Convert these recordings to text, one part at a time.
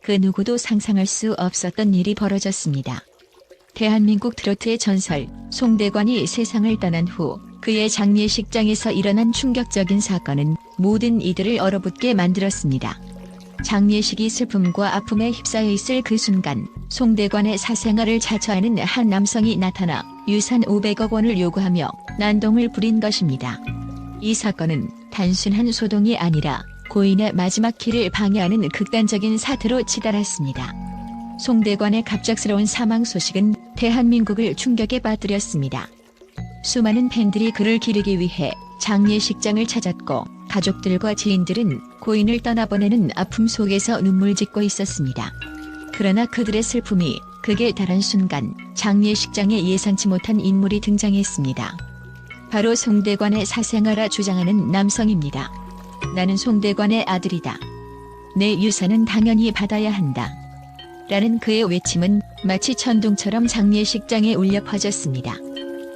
그 누구도 상상할 수 없었던 일이 벌어졌습니다. 대한민국 트로트의 전설 송대관이 세상을 떠난 후 그의 장례식장에서 일어난 충격적인 사건은 모든 이들을 얼어붙게 만들었습니다. 장례식이 슬픔과 아픔에 휩싸여 있을 그 순간 송대관의 사생활을 자처하는 한 남성이 나타나 유산 500억 원을 요구하며 난동을 부린 것입니다. 이 사건은 단순한 소동이 아니라 고인의 마지막 길을 방해하는 극단적인 사태로 치달았습니다. 송대관의 갑작스러운 사망 소식은 대한민국을 충격에 빠뜨렸습니다. 수많은 팬들이 그를 기리기 위해 장례식장을 찾았고 가족들과 지인들은 고인을 떠나보내는 아픔 속에서 눈물 짓고 있었습니다. 그러나 그들의 슬픔이 극에 달한 순간 장례식장에 예상치 못한 인물이 등장했습니다. 바로 송대관의 사생아라 주장하는 남성입니다. 나는 송대관의 아들이다. 내 유산은 당연히 받아야 한다. 라는 그의 외침은 마치 천둥처럼 장례식장에 울려 퍼졌습니다.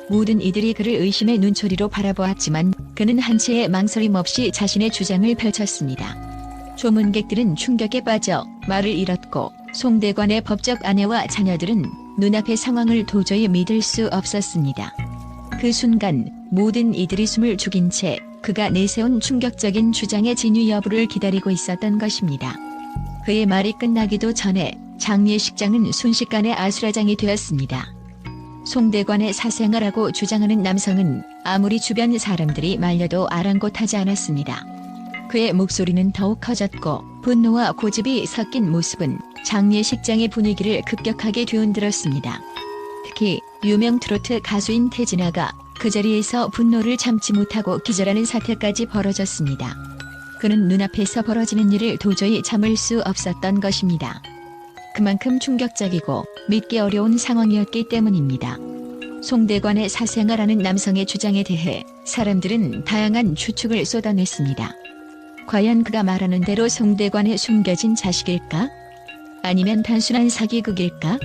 모든 이들이 그를 의심의 눈초리로 바라보았지만 그는 한치의 망설임 없이 자신의 주장을 펼쳤습니다. 조문객들은 충격에 빠져 말을 잃었고 송대관의 법적 아내와 자녀들은 눈앞의 상황을 도저히 믿을 수 없었습니다. 그 순간 모든 이들이 숨을 죽인 채 그가 내세운 충격적인 주장의 진위 여부를 기다리고 있었던 것입니다. 그의 말이 끝나기도 전에 장례식장은 순식간에 아수라장이 되었습니다. 송대관의 사생아라고 주장하는 남성은 아무리 주변 사람들이 말려도 아랑곳하지 않았습니다. 그의 목소리는 더욱 커졌고 분노와 고집이 섞인 모습은 장례식장의 분위기를 급격하게 뒤흔들었습니다. 특히 유명 트로트 가수인 태진아가 그 자리에서 분노를 참지 못하고 기절하는 사태까지 벌어졌습니다. 그는 눈앞에서 벌어지는 일을 도저히 참을 수 없었던 것입니다. 그만큼 충격적이고 믿기 어려운 상황이었기 때문입니다. 송대관의 사생아라는 남성의 주장에 대해 사람들은 다양한 추측을 쏟아냈습니다. 과연 그가 말하는 대로 송대관의 숨겨진 자식일까? 아니면 단순한 사기극일까?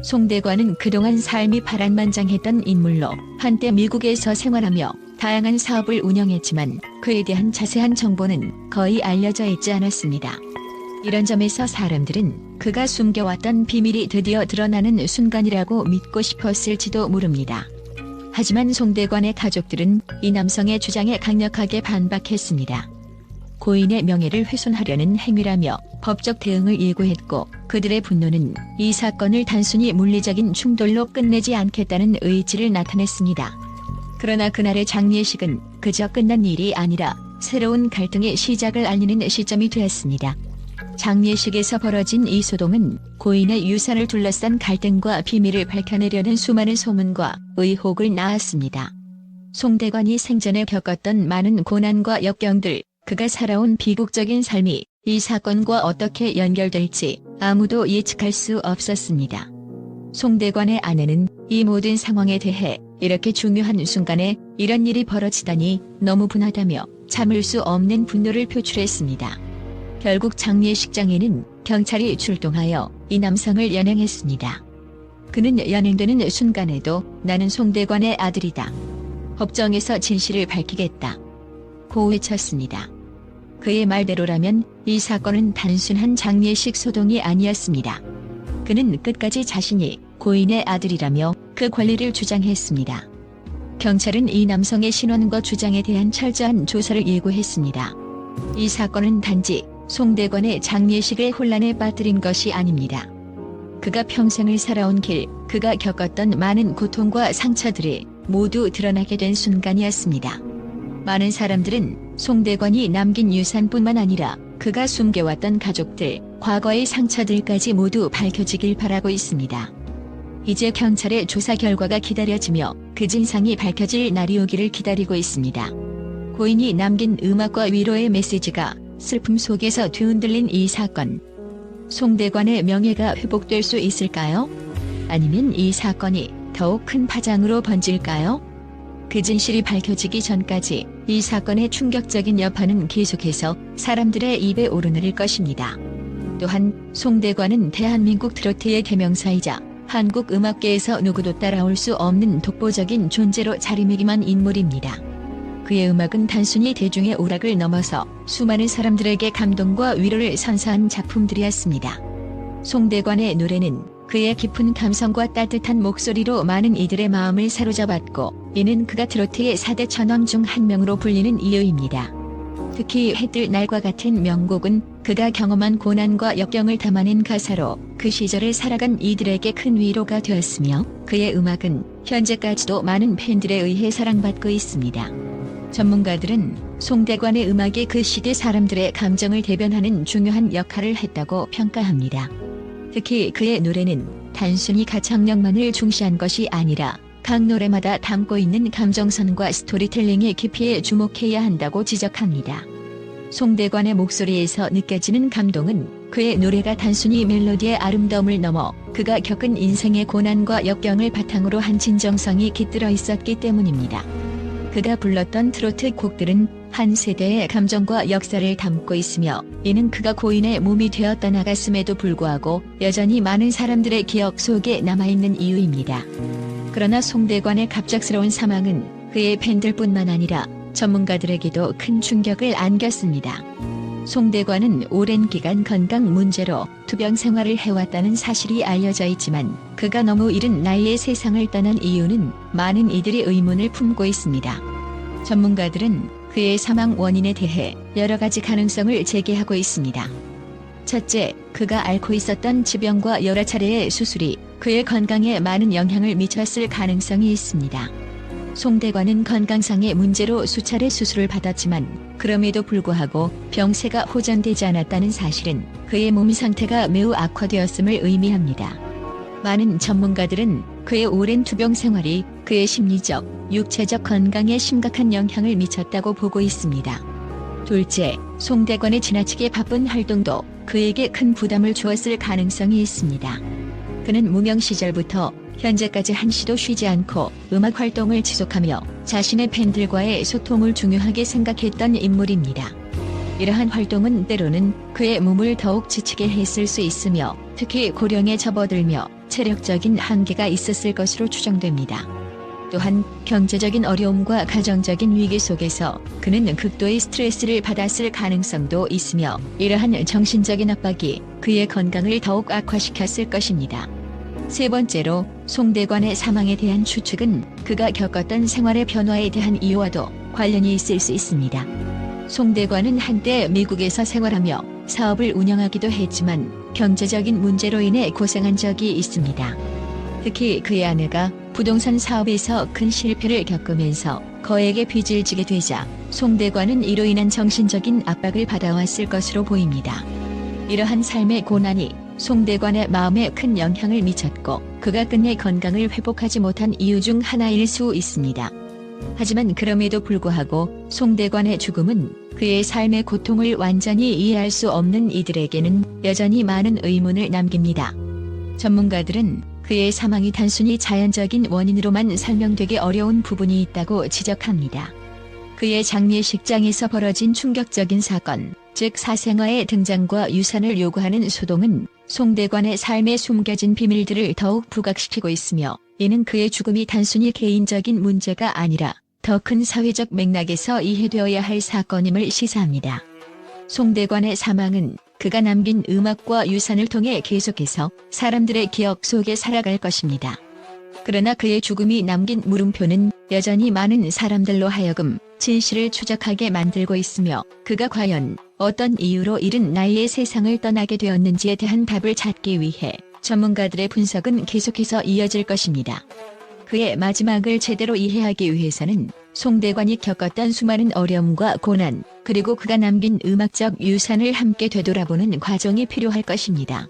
송대관은 그동안 삶이 파란만장했던 인물로 한때 미국에서 생활하며 다양한 사업을 운영했지만 그에 대한 자세한 정보는 거의 알려져 있지 않았습니다. 이런 점에서 사람들은 그가 숨겨왔던 비밀이 드디어 드러나는 순간이라고 믿고 싶었을지도 모릅니다. 하지만 송대관의 가족들은 이 남성의 주장에 강력하게 반박했습니다. 고인의 명예를 훼손하려는 행위라며 법적 대응을 예고했고 그들의 분노는 이 사건을 단순히 물리적인 충돌로 끝내지 않겠다는 의지를 나타냈습니다. 그러나 그날의 장례식은 그저 끝난 일이 아니라 새로운 갈등의 시작을 알리는 시점이 되었습니다. 장례식에서 벌어진 이 소동은 고인의 유산을 둘러싼 갈등과 비밀을 밝혀내려는 수많은 소문과 의혹을 낳았습니다. 송대관이 생전에 겪었던 많은 고난과 역경들, 그가 살아온 비극적인 삶이 이 사건과 어떻게 연결될지 아무도 예측할 수 없었습니다. 송대관의 아내는 이 모든 상황에 대해 이렇게 중요한 순간에 이런 일이 벌어지다니 너무 분하다며 참을 수 없는 분노를 표출했습니다. 결국 장례식장에는 경찰이 출동하여 이 남성을 연행했습니다. 그는 연행되는 순간에도 나는 송대관의 아들이다. 법정에서 진실을 밝히겠다. 고 외쳤습니다. 그의 말대로라면 이 사건은 단순한 장례식 소동이 아니었습니다. 그는 끝까지 자신이 고인의 아들이라며 그 권리를 주장했습니다. 경찰은 이 남성의 신원과 주장에 대한 철저한 조사를 예고했습니다. 이 사건은 단지 송대관의 장례식을 혼란에 빠뜨린 것이 아닙니다. 그가 평생을 살아온 길, 그가 겪었던 많은 고통과 상처들이 모두 드러나게 된 순간이었습니다. 많은 사람들은 송대관이 남긴 유산뿐만 아니라 그가 숨겨왔던 가족들, 과거의 상처들까지 모두 밝혀지길 바라고 있습니다. 이제 경찰의 조사 결과가 기다려지며 그 진상이 밝혀질 날이 오기를 기다리고 있습니다. 고인이 남긴 음악과 위로의 메시지가 슬픔 속에서 뒤흔들린 이 사건. 송대관의 명예가 회복될 수 있을까요? 아니면 이 사건이 더욱 큰 파장으로 번질까요? 그 진실이 밝혀지기 전까지 이 사건의 충격적인 여파는 계속해서 사람들의 입에 오르내릴 것입니다. 또한 송대관은 대한민국 트로트의 대명사이자 한국 음악계에서 누구도 따라올 수 없는 독보적인 존재로 자리매김한 인물입니다. 그의 음악은 단순히 대중의 오락을 넘어서 수많은 사람들에게 감동과 위로를 선사한 작품들이었습니다. 송대관의 노래는 그의 깊은 감성과 따뜻한 목소리로 많은 이들의 마음을 사로잡았고, 이는 그가 트로트의 4대 천왕 중 한 명으로 불리는 이유입니다. 특히 해뜰 날과 같은 명곡은 그가 경험한 고난과 역경을 담아낸 가사로 그 시절을 살아간 이들에게 큰 위로가 되었으며, 그의 음악은 현재까지도 많은 팬들에 의해 사랑받고 있습니다. 전문가들은 송대관의 음악이 그 시대 사람들의 감정을 대변하는 중요한 역할을 했다고 평가합니다. 특히 그의 노래는 단순히 가창력만을 중시한 것이 아니라 각 노래마다 담고 있는 감정선과 스토리텔링의 깊이에 주목해야 한다고 지적합니다. 송대관의 목소리에서 느껴지는 감동은 그의 노래가 단순히 멜로디의 아름다움을 넘어 그가 겪은 인생의 고난과 역경을 바탕으로 한 진정성이 깃들어 있었기 때문입니다. 그가 불렀던 트로트 곡들은 한 세대의 감정과 역사를 담고 있으며, 이는 그가 고인의 몸이 되어 떠나갔음에도 불구하고 여전히 많은 사람들의 기억 속에 남아있는 이유입니다. 그러나 송대관의 갑작스러운 사망은 그의 팬들뿐만 아니라 전문가들에게도 큰 충격을 안겼습니다. 송대관은 오랜 기간 건강 문제로 투병 생활을 해왔다는 사실이 알려져 있지만, 그가 너무 이른 나이에 세상을 떠난 이유는 많은 이들이 의문을 품고 있습니다. 전문가들은 그의 사망 원인에 대해 여러 가지 가능성을 제기하고 있습니다. 첫째, 그가 앓고 있었던 질병과 여러 차례의 수술이 그의 건강에 많은 영향을 미쳤을 가능성이 있습니다. 송대관은 건강상의 문제로 수차례 수술을 받았지만 그럼에도 불구하고 병세가 호전되지 않았다는 사실은 그의 몸 상태가 매우 악화되었음을 의미합니다. 많은 전문가들은 그의 오랜 투병 생활이 그의 심리적, 육체적 건강에 심각한 영향을 미쳤다고 보고 있습니다. 둘째, 송대관의 지나치게 바쁜 활동도 그에게 큰 부담을 주었을 가능성이 있습니다. 그는 무명 시절부터 현재까지 한시도 쉬지 않고 음악 활동을 지속하며 자신의 팬들과의 소통을 중요하게 생각했던 인물입니다. 이러한 활동은 때로는 그의 몸을 더욱 지치게 했을 수 있으며, 특히 고령에 접어들며 체력적인 한계가 있었을 것으로 추정됩니다. 또한 경제적인 어려움과 가정적인 위기 속에서 그는 극도의 스트레스를 받았을 가능성도 있으며, 이러한 정신적인 압박이 그의 건강을 더욱 악화시켰을 것입니다. 세 번째로, 송대관의 사망에 대한 추측은 그가 겪었던 생활의 변화에 대한 이유와도 관련이 있을 수 있습니다. 송대관은 한때 미국에서 생활하며 사업을 운영하기도 했지만 경제적인 문제로 인해 고생한 적이 있습니다. 특히 그의 아내가 부동산 사업에서 큰 실패를 겪으면서 거액의 빚을 지게 되자 송대관은 이로 인한 정신적인 압박을 받아왔을 것으로 보입니다. 이러한 삶의 고난이 송대관의 마음에 큰 영향을 미쳤고, 그가 끝내 건강을 회복하지 못한 이유 중 하나일 수 있습니다. 하지만 그럼에도 불구하고 송대관의 죽음은 그의 삶의 고통을 완전히 이해할 수 없는 이들에게는 여전히 많은 의문을 남깁니다. 전문가들은 그의 사망이 단순히 자연적인 원인으로만 설명되기 어려운 부분이 있다고 지적합니다. 그의 장례식장에서 벌어진 충격적인 사건, 즉 사생아의 등장과 유산을 요구하는 소동은 송대관의 삶에 숨겨진 비밀들을 더욱 부각시키고 있으며, 이는 그의 죽음이 단순히 개인적인 문제가 아니라 더 큰 사회적 맥락에서 이해되어야 할 사건임을 시사합니다. 송대관의 사망은 그가 남긴 음악과 유산을 통해 계속해서 사람들의 기억 속에 살아갈 것입니다. 그러나 그의 죽음이 남긴 물음표는 여전히 많은 사람들로 하여금 진실을 추적하게 만들고 있으며, 그가 과연 어떤 이유로 이른 나이에 세상을 떠나게 되었는지에 대한 답을 찾기 위해 전문가들의 분석은 계속해서 이어질 것입니다. 그의 마지막을 제대로 이해하기 위해서는 송대관이 겪었던 수많은 어려움과 고난, 그리고 그가 남긴 음악적 유산을 함께 되돌아보는 과정이 필요할 것입니다.